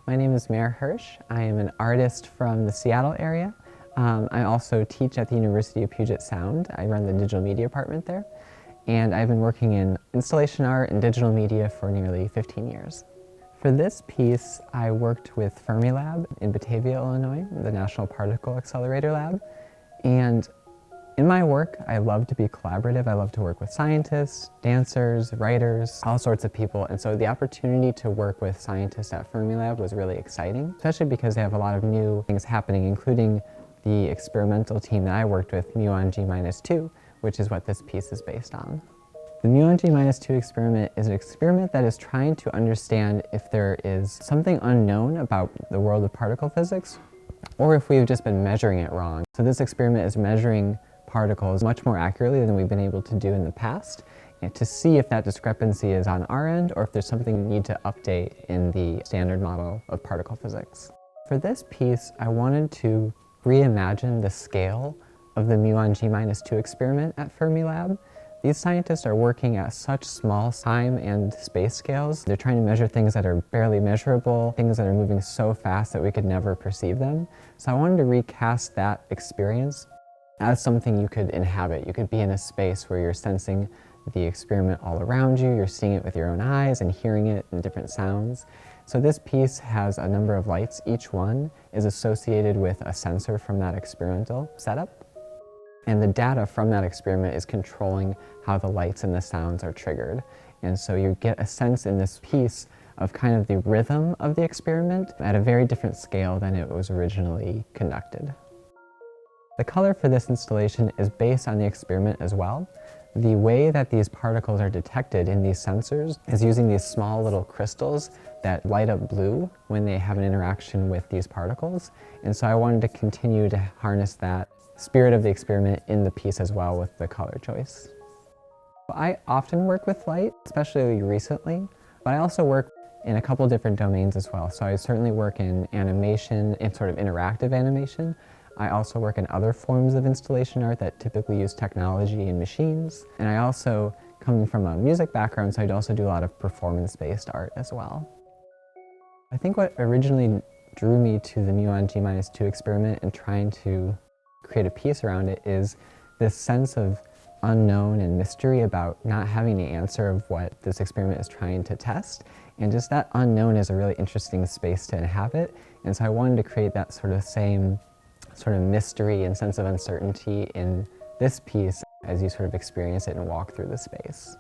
My name is Mare Hirsch. I am an artist from the Seattle area. I also teach at the University of Puget Sound. I run the digital media department there. And I've been working in installation art and digital media for nearly 15 years. For this piece, I worked with Fermilab in Batavia, Illinois, the National Particle Accelerator Lab. And in my work, I love to be collaborative. I love to work with scientists, dancers, writers, all sorts of people. And so the opportunity to work with scientists at Fermilab was really exciting, especially because they have a lot of new things happening, including the experimental team that I worked with, muon G-2, which is what this piece is based on. The muon G-2 experiment is an experiment that is trying to understand if there is something unknown about the world of particle physics, or if we've just been measuring it wrong. So this experiment is measuring particles much more accurately than we've been able to do in the past, and to see if that discrepancy is on our end or if there's something we need to update in the standard model of particle physics. For this piece, I wanted to reimagine the scale of the muon G-2 experiment at Fermilab. These scientists are working at such small time and space scales. They're trying to measure things that are barely measurable, things that are moving so fast that we could never perceive them. So I wanted to recast that experience as something you could inhabit. You could be in a space where you're sensing the experiment all around you, you're seeing it with your own eyes and hearing it in different sounds. So this piece has a number of lights. Each one is associated with a sensor from that experimental setup. And the data from that experiment is controlling how the lights and the sounds are triggered. And so you get a sense in this piece of kind of the rhythm of the experiment at a very different scale than it was originally conducted. The color for this installation is based on the experiment as well. The way that these particles are detected in these sensors is using these small little crystals that light up blue when they have an interaction with these particles. And so I wanted to continue to harness that spirit of the experiment in the piece as well with the color choice. I often work with light, especially recently, but I also work in a couple different domains as well. So I certainly work in animation and sort of interactive animation. I also work in other forms of installation art that typically use technology and machines. And I also, coming from a music background, so I'd also do a lot of performance-based art as well. I think what originally drew me to the muon G-2 experiment and trying to create a piece around it is this sense of unknown and mystery about not having the answer of what this experiment is trying to test. And just that unknown is a really interesting space to inhabit. And so I wanted to create that sort of same sort of mystery and sense of uncertainty in this piece as you sort of experience it and walk through the space.